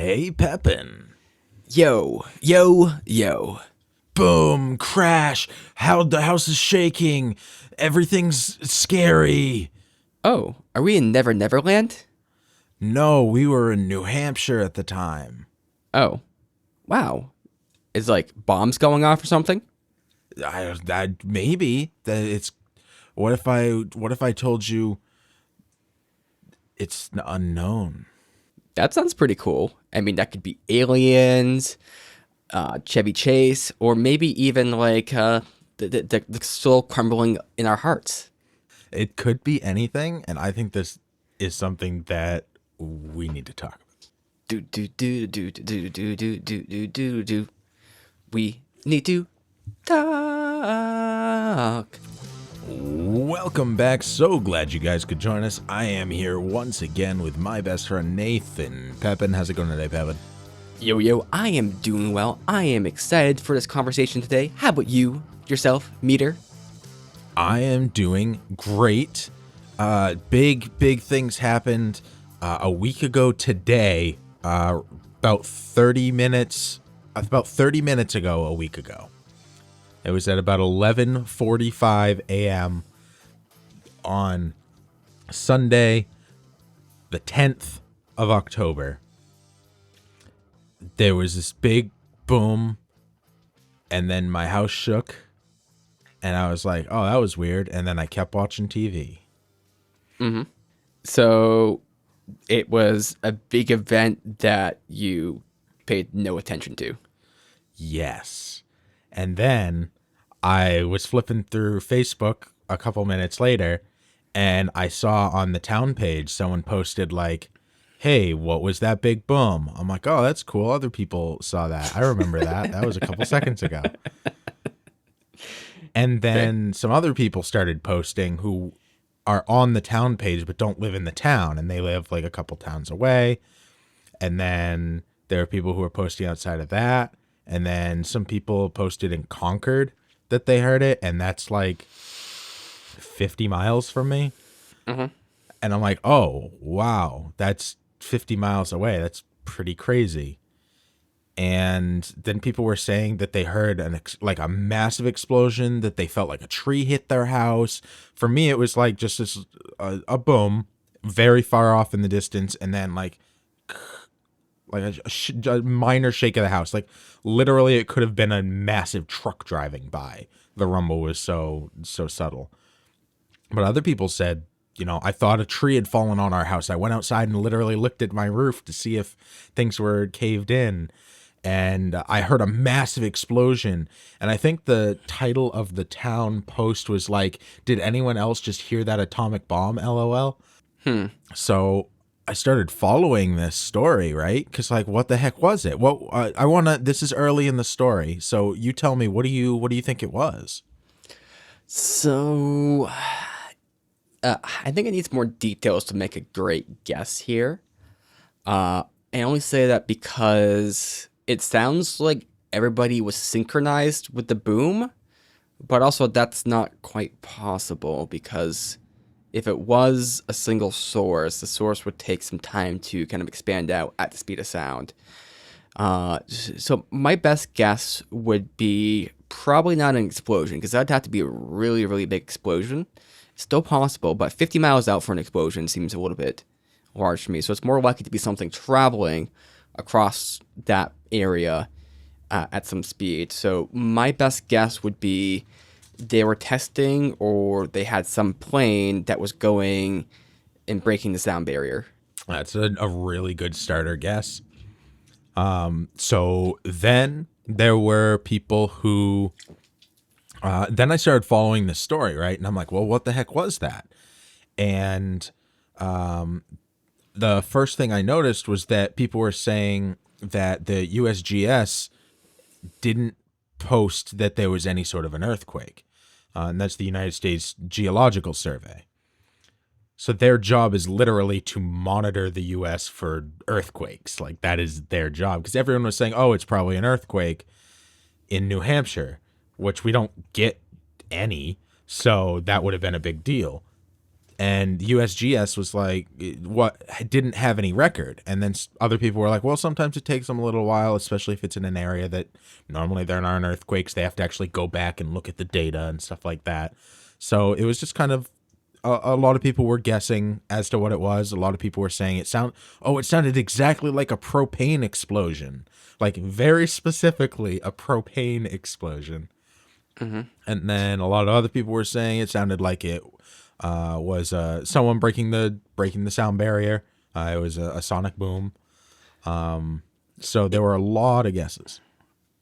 Hey, Pepin. Yo, yo, yo. Boom, crash. How the house is shaking. Everything's scary. Oh, are we in Never Neverland? No, we were in New Hampshire at the time. Oh, wow. Is like bombs going off or something? Maybe that it's. What if I told you it's unknown? That sounds pretty cool. I mean, that could be aliens, Chevy Chase, or maybe even like the soul crumbling in our hearts. It could be anything, and I think this is something that we need to talk about. Do do do do do do do do do do do. We need to talk. Welcome back. So glad you guys could join us. I am here once again with my best friend Nathan. Pepin, how's it going today, Pepin? Yo yo, I am doing well. I am excited for this conversation today. How about you, yourself, Meader? I am doing great. Big things happened a week ago today. About 30 minutes ago, a week ago. It was at about 11:45 a.m. on Sunday, the 10th of October. There was this big boom, and then my house shook, and I was like, oh, that was weird, and then I kept watching TV. So it was a big event that you paid no attention to. Yes. And then I was flipping through Facebook a couple minutes later, and I saw on the town page someone posted like, hey, what was that big boom? I'm like, oh, that's cool. Other people saw that. I remember that. That was a couple seconds ago. And then some other people started posting who are on the town page but don't live in the town, and they live like a couple towns away. And then there are people who are posting outside of that. And then some people posted in Concord that they heard it, and that's like 50 miles from me. And I'm like, oh, wow, that's 50 miles away. That's pretty crazy. And then people were saying that they heard like a massive explosion, that they felt like a tree hit their house. For me, it was like just this a boom very far off in the distance, and then like a minor shake of the house. Like literally it could have been a massive truck driving by. The rumble was so subtle. But other people said, I thought a tree had fallen on our house. I went outside and literally looked at my roof to see if things were caved in. And I heard a massive explosion. And I think the title of the town post was like, did anyone else just hear that atomic bomb? LOL. So I started following this story, right? Because like, what the heck was it? This is early in the story. So you tell me, what do you think it was? So I think it needs more details to make a great guess here. I only say that because it sounds like everybody was synchronized with the boom, but also that's not quite possible because if it was a single source, the source would take some time to kind of expand out at the speed of sound. So my best guess would be probably not an explosion, because that'd have to be a really, really big explosion. It's still possible, but 50 miles out for an explosion seems a little bit large to me. So it's more likely to be something traveling across that area at some speed. So my best guess would be they were testing, or they had some plane that was going and breaking the sound barrier. That's a really good starter guess. So then there were people who, then I started following this story, right? And I'm like, well, what the heck was that? And the first thing I noticed was that people were saying that the USGS didn't post that there was any sort of an earthquake. And that's the United States Geological Survey. So their job is literally to monitor the U.S. for earthquakes. Like, that is their job. Because everyone was saying, oh, it's probably an earthquake in New Hampshire, which we don't get any. So that would have been a big deal. And USGS was like, what, didn't have any record. And then other people were like, well, sometimes it takes them a little while, especially if it's in an area that normally there aren't earthquakes. They have to actually go back and look at the data and stuff like that. So it was just kind of, a lot of people were guessing as to what it was. A lot of people were saying it sounded exactly like a propane explosion, like very specifically a propane explosion. And then a lot of other people were saying it sounded like it was someone breaking the sound barrier. It was a sonic boom. So there were a lot of guesses.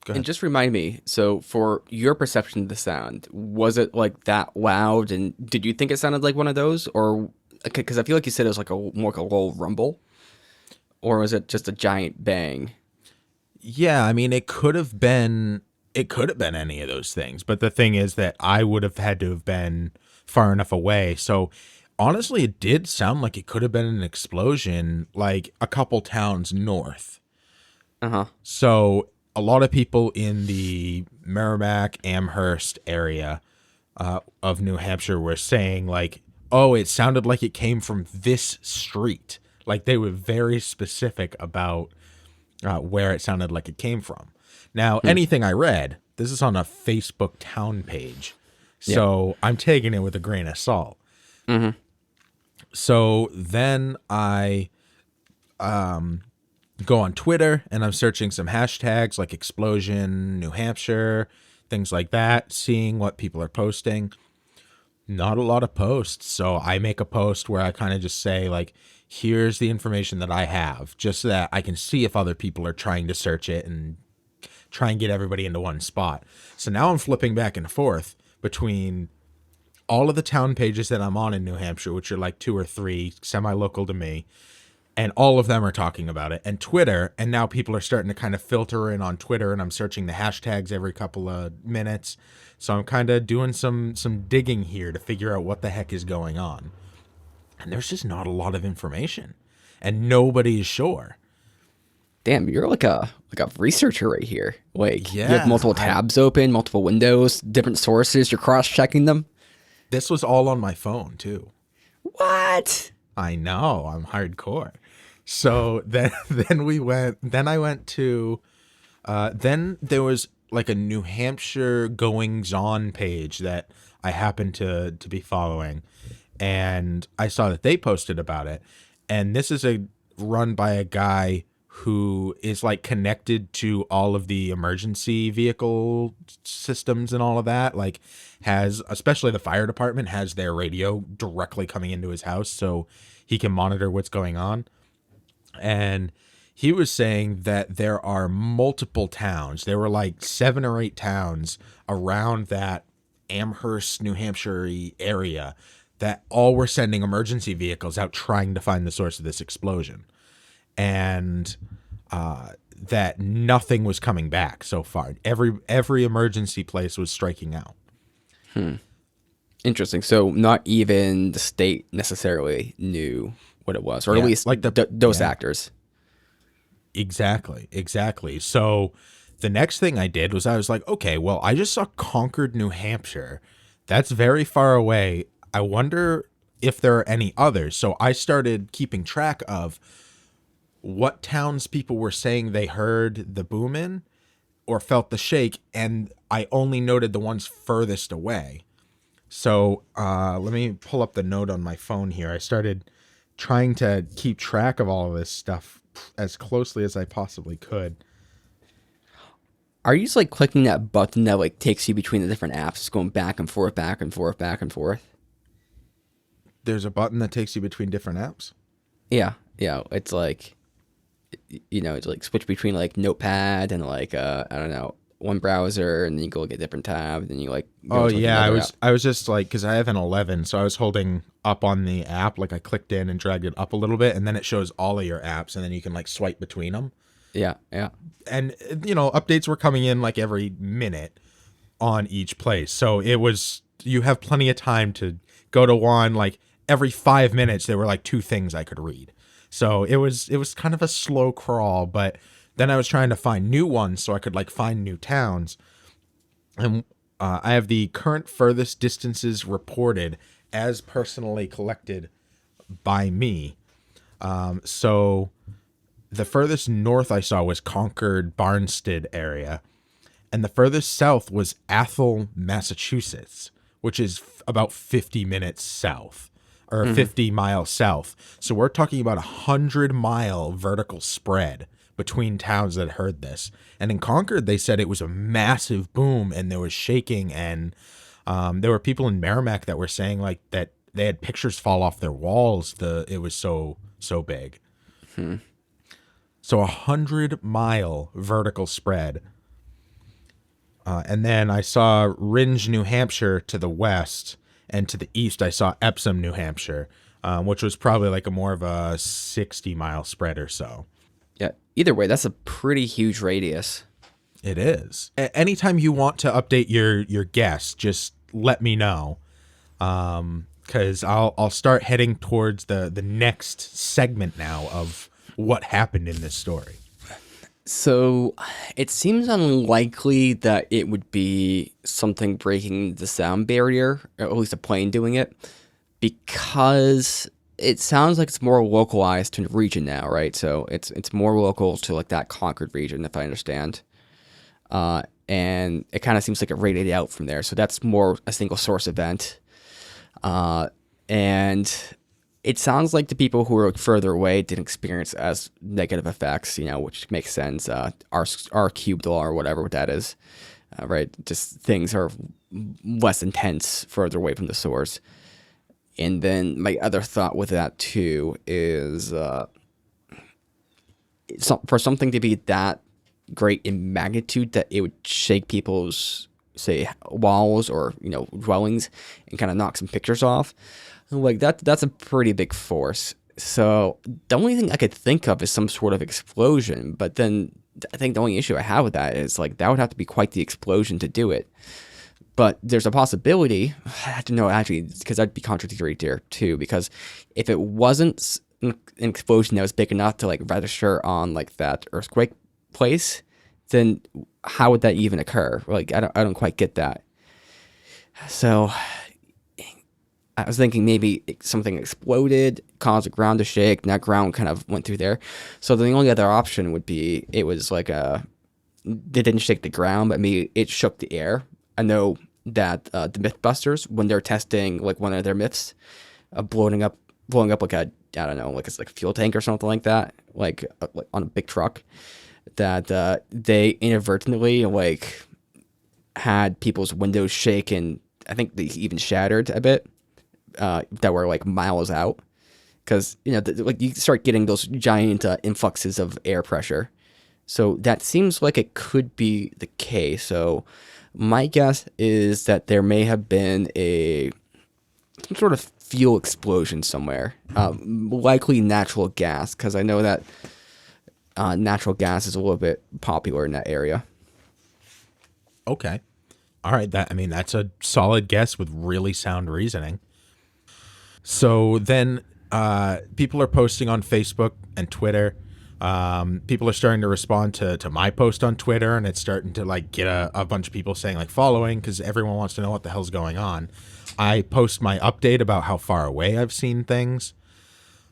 Go And ahead. just remind me, so for your perception of the sound, was it like that loud? And did you think it sounded like one of those? Or, because I feel like you said it was like more like a low rumble. Or was it just a giant bang? Yeah, I mean, it could have been any of those things. But the thing is that I would have had to have been far enough away. So honestly, it did sound like it could have been an explosion like a couple towns north. Uh-huh. So a lot of people in the Merrimack, Amherst area of New Hampshire were saying like, oh, it sounded like it came from this street. Like they were very specific about where it sounded like it came from. Now, anything I read, this is on a Facebook town page. So I'm taking it with a grain of salt. So then I go on Twitter and I'm searching some hashtags like explosion, New Hampshire, things like that, seeing what people are posting. Not a lot of posts. So I make a post where I kind of just say like, here's the information that I have, just so that I can see if other people are trying to search it and try and get everybody into one spot. So now I'm flipping back and forth between all of the town pages that I'm on in New Hampshire, which are like 2 or 3 semi-local to me, and all of them are talking about it, and Twitter, and now people are starting to kind of filter in on Twitter, and I'm searching the hashtags every couple of minutes. So I'm kind of doing some digging here to figure out what the heck is going on. And there's just not a lot of information, and nobody is sure. Damn, you're like a researcher right here. Like you have Yeah, multiple tabs open, multiple windows, different sources, you're cross-checking them. This was all on my phone too. What? I know, I'm hardcore. So then I went to then there was like a New Hampshire goings on page that I happened to be following, and I saw that they posted about it. And this is run by a guy who is like connected to all of the emergency vehicle systems and all of that, like has, especially the fire department has their radio directly coming into his house so he can monitor what's going on. And he was saying that there are multiple towns. There were like 7 or 8 towns around that Amherst, New Hampshire area that all were sending emergency vehicles out trying to find the source of this explosion. And that nothing was coming back so far. Every emergency place was striking out. Interesting. So not even the state necessarily knew what it was, or at Yeah, least like those actors. Exactly. So the next thing I did was I was like, okay, well, I just saw Concord, New Hampshire. That's very far away. I wonder if there are any others. So I started keeping track of what towns people were saying they heard the boom in or felt the shake, and I only noted the ones furthest away. So let me pull up the note on my phone here. I started trying to keep track of all of this stuff as closely as I possibly could. Are you just like clicking that button that like takes you between the different apps, just going back and forth, back and forth, back and forth? There's a button that takes you between different apps. Yeah. It's like, it's like switch between like Notepad and like I don't know, one browser, and then you go look at different tabs, and you like go Oh to like yeah, another app. I was just like, because I have an 11, so I was holding up on the app, like I clicked in and dragged it up a little bit, and then it shows all of your apps, and then you can like swipe between them. Yeah. And updates were coming in like every minute on each place, so you have plenty of time to go to one. Like every 5 minutes, there were like 2 things I could read, so it was kind of a slow crawl. But then I was trying to find new ones so I could like find new towns. And I have the current furthest distances reported as personally collected by me. So the furthest north I saw was Concord, Barnstead area. And the furthest south was Athol, Massachusetts, which is about 50 minutes south or 50 miles south. So we're talking about 100-mile vertical spread between towns that heard this. And in Concord, they said it was a massive boom and there was shaking. And there were people in Merrimack that were saying like that they had pictures fall off their walls. It was so big. So 100-mile vertical spread. And then I saw Rindge, New Hampshire to the west, and to the east I saw Epsom, New Hampshire, which was probably like a more of a 60-mile spread or so. Yeah. Either way, that's a pretty huge radius. It is. Anytime you want to update your guess, just let me know, because I'll start heading towards the next segment now of what happened in this story. So it seems unlikely that it would be something breaking the sound barrier, or at least a plane doing it, because it sounds like it's more localized to the region now, right? So it's more local to like that Concord region, if I understand. And it kind of seems like it radiated out from there. So that's more a single source event. And it sounds like the people who are further away didn't experience as negative effects, which makes sense. R cubed law or whatever that is, right? Just things are less intense further away from the source. And then my other thought with that too is for something to be that great in magnitude that it would shake people's, say, walls or dwellings and kind of knock some pictures off. Like that's a pretty big force. So the only thing I could think of is some sort of explosion. But then I think the only issue I have with that is like that would have to be quite the explosion to do it. But there's a possibility. I have to know actually, because that'd be contradictory there too. Because if it wasn't an explosion that was big enough to like register on like that earthquake place, then how would that even occur? Like I don't quite get that. So I was thinking maybe something exploded, caused the ground to shake, and that ground kind of went through there. So the only other option would be it was like they didn't shake the ground, but maybe it shook the air. I know that the Mythbusters, when they're testing like one of their myths, blowing up like a, I don't know, like it's like a fuel tank or something like that, like on a big truck, that they inadvertently like had people's windows shake, and I think they even shattered a bit. That were like miles out, because like you start getting those giant influxes of air pressure, so that seems like it could be the case. So my guess is that there may have been some sort of fuel explosion somewhere, likely natural gas, because I know that natural gas is a little bit popular in that area. Okay, all right. That's a solid guess with really sound reasoning. So then people are posting on Facebook and Twitter. People are starting to respond to my post on Twitter, and it's starting to like get a bunch of people saying like following, because everyone wants to know what the hell's going on. I post my update about how far away I've seen things.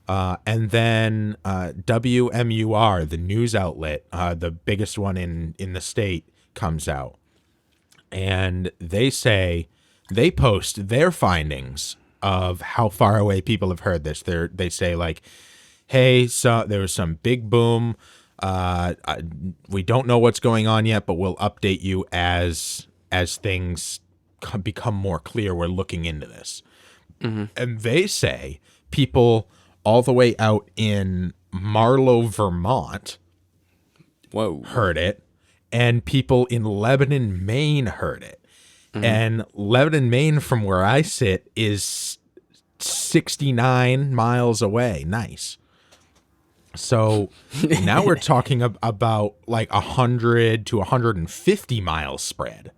And then WMUR, the news outlet, the biggest one in the state, comes out. And they post their findings of how far away people have heard this. They say like, hey, so there was some big boom. We don't know what's going on yet, but we'll update you as things become more clear. We're looking into this. Mm-hmm. And they say people all the way out in Marlow, Vermont, heard it, and people in Lebanon, Maine heard it. Mm-hmm. And Lebanon, Maine, from where I sit, is 69 miles away. Nice. So now we're talking about like 100 to 150 miles spread.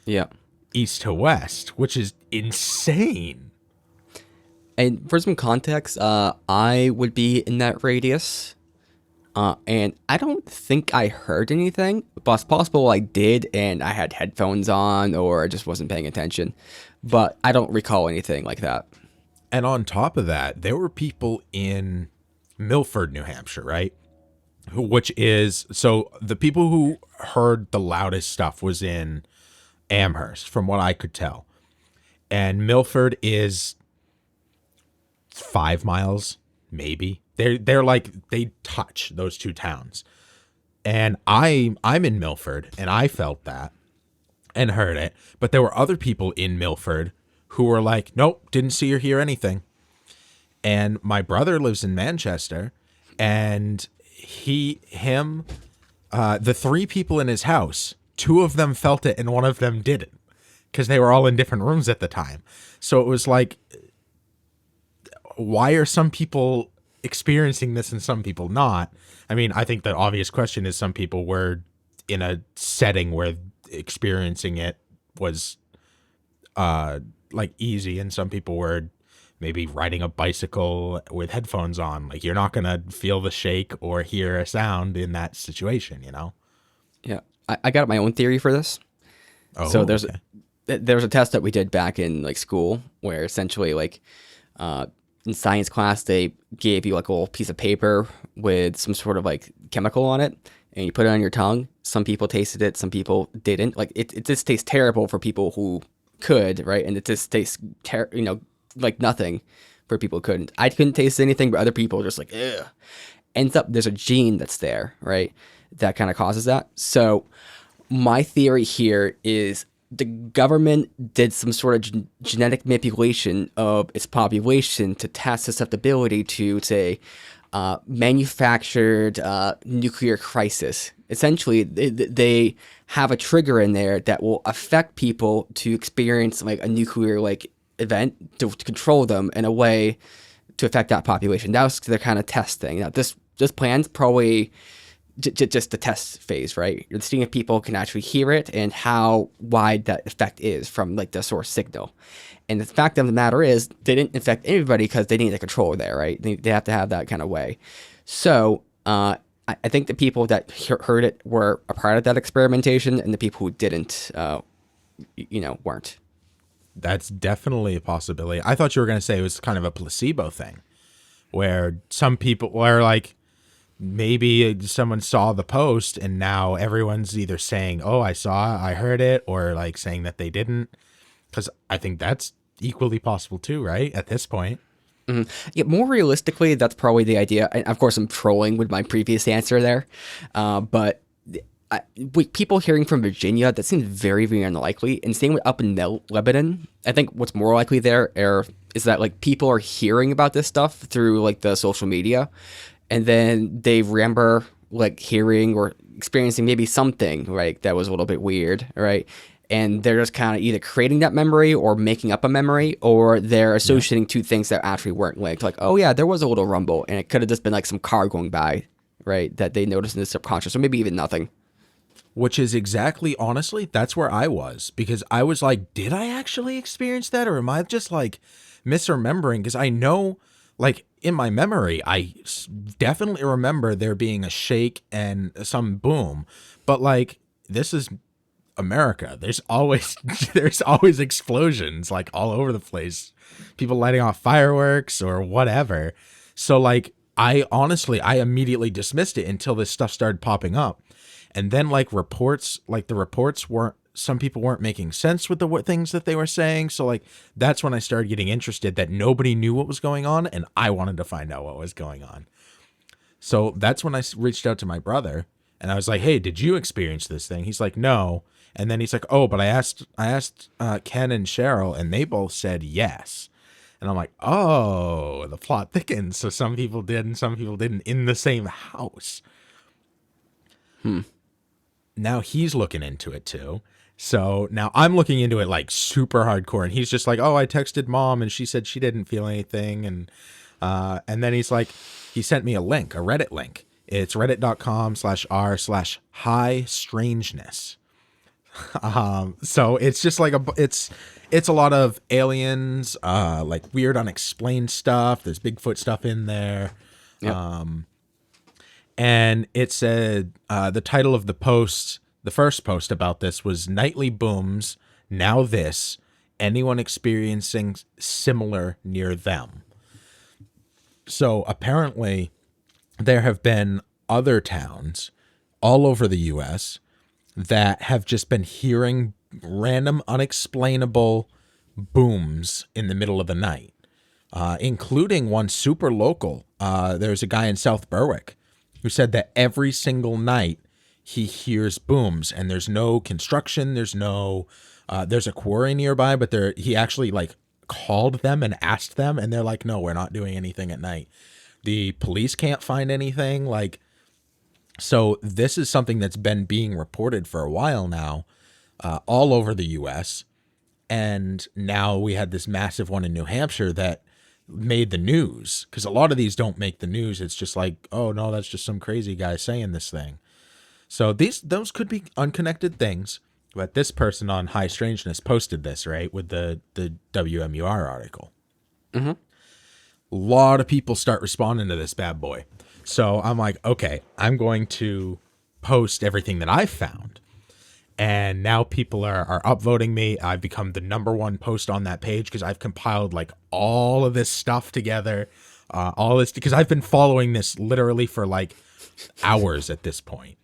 Yeah. East to west, which is insane. And for some context, I would be in that radius. And I don't think I heard anything, but it's possible I did and I had headphones on or I just wasn't paying attention. But I don't recall anything like that. And on top of that, there were people in Milford, New Hampshire, right? Which is, so the people who heard the loudest stuff was in Amherst, from what I could tell. And Milford is 5 miles, maybe. They're like, they touch those two towns. And I'm in Milford, and I felt that and heard it. But there were other people in Milford who were like, nope, didn't see or hear anything. And my brother lives in Manchester, and the three people in his house, two of them felt it and one of them didn't, because they were all in different rooms at the time. So it was like, why are some people experiencing this and some people not? I mean, I think the obvious question is some people were in a setting where experiencing it was like easy, and some people were maybe riding a bicycle with headphones on. Like, you're not gonna feel the shake or hear a sound in that situation, you know? Yeah, I got my own theory for this. So Okay. there's a test that we did back in like school where essentially like in science class they gave you like a little piece of paper with some sort of like chemical on it, and you put it on your tongue. Some people tasted it, some people didn't. Like it just tastes terrible for people who could, right? And it just tastes like nothing for people who couldn't. I couldn't taste anything, but other people were just like, ugh. Ends up there's a gene that's there, right? That kind of causes that. So my theory here is the government did some sort of genetic manipulation of its population to test susceptibility to, say, manufactured nuclear crisis. Essentially, they have a trigger in there that will affect people to experience like a nuclear like event to control them in a way to affect that population. That was their kind of test thing. Now, this plan's probably just the test phase, right? You're seeing if people can actually hear it and how wide that effect is from like the source signal. And the fact of the matter is, they didn't infect everybody because they need a controller there, right? They have to have that kind of way. So I think the people that heard it were a part of that experimentation, and the people who didn't, weren't. That's definitely a possibility. I thought you were going to say it was kind of a placebo thing, where some people were like, maybe someone saw the post and now everyone's either saying, oh, I heard it, or like saying that they didn't. Because I think that's equally possible too, right? At this point. Yeah, more realistically, that's probably the idea. And of course, I'm trolling with my previous answer there, but with people hearing from Virginia, that seems very, very unlikely. And same with up in Lebanon. I think what's more likely there is that like people are hearing about this stuff through like the social media, and then they remember like hearing or experiencing maybe something right that was a little bit weird, right? And they're just kind of either creating that memory or making up a memory, or they're associating two things that actually weren't linked. Like, oh yeah, there was a little rumble, and it could have just been like some car going by, right? That they noticed in the subconscious, or maybe even nothing. Which is exactly, honestly, that's where I was, because I was like, did I actually experience that, or am I just like misremembering? Because I know, like, in my memory, definitely remember there being a shake and some boom, but like, this is America. There's always explosions like all over the place, people lighting off fireworks or whatever. So like, I immediately dismissed it until this stuff started popping up. And then like the reports weren't, some people weren't making sense with the things that they were saying. So like, that's when I started getting interested, that nobody knew what was going on, and I wanted to find out what was going on. So that's when I reached out to my brother, and I was like, hey, did you experience this thing? He's like, no. And then he's like, oh, but I asked Ken and Cheryl, and they both said yes. And I'm like, oh, the plot thickens. So some people did and some people didn't in the same house. Now he's looking into it too. So now I'm looking into it like super hardcore, and he's just like, oh, I texted mom and she said she didn't feel anything. And then he's like, he sent me a link, a Reddit link. It's reddit.com/r/high strangeness. So it's just like it's a lot of aliens, like weird unexplained stuff. There's Bigfoot stuff in there. Yep. And it said, the title of the post, the first post about this was Nightly Booms, Now This, anyone experiencing similar near them. So apparently there have been other towns all over the US that have just been hearing random unexplainable booms in the middle of the night, including one super local. There's a guy in South Berwick who said that every single night he hears booms, and there's no construction. There's a quarry nearby, but he actually like called them and asked them, and they're like, no, we're not doing anything at night. The police can't find anything. Like, so this is something that's been being reported for a while now, all over the US. And now we had this massive one in New Hampshire that made the news, because a lot of these don't make the news. It's just like, oh no, that's just some crazy guy saying this thing. So those could be unconnected things, but this person on High Strangeness posted this, right, with the WMUR article. Mm-hmm. A lot of people start responding to this bad boy. So I'm like, okay, I'm going to post everything that I've found. And now people are upvoting me. I've become the #1 post on that page because I've compiled like all of this stuff together. All this, because I've been following this literally for like hours at this point.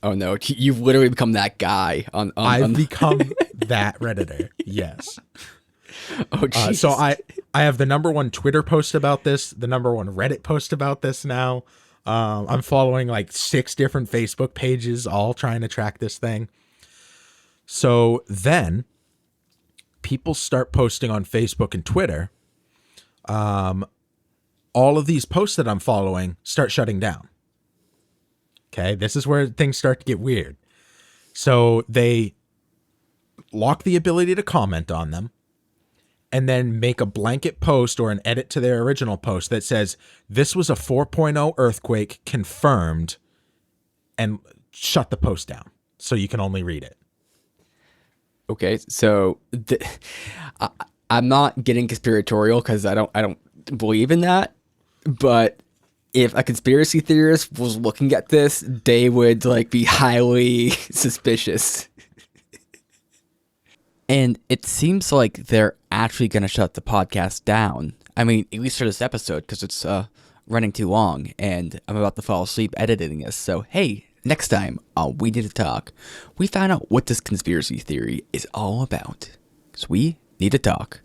Oh no, you've literally become that guy I've become that Redditor. Yes. Oh, geez. So I have the #1 Twitter post about this, the #1 Reddit post about this now. I'm following like 6 different Facebook pages, all trying to track this thing. So then people start posting on Facebook and Twitter. All of these posts that I'm following start shutting down. Okay, this is where things start to get weird. So they lock the ability to comment on them, and then make a blanket post or an edit to their original post that says, this was a 4.0 earthquake confirmed, and shut the post down so you can only read it. Okay, so I'm not getting conspiratorial because I don't believe in that, but if a conspiracy theorist was looking at this, they would like be highly suspicious. And it seems like they're actually going to shut the podcast down. I mean, at least for this episode, because it's running too long, and I'm about to fall asleep editing this. So, hey, next time on We Need to Talk, we find out what this conspiracy theory is all about. Because we need to talk.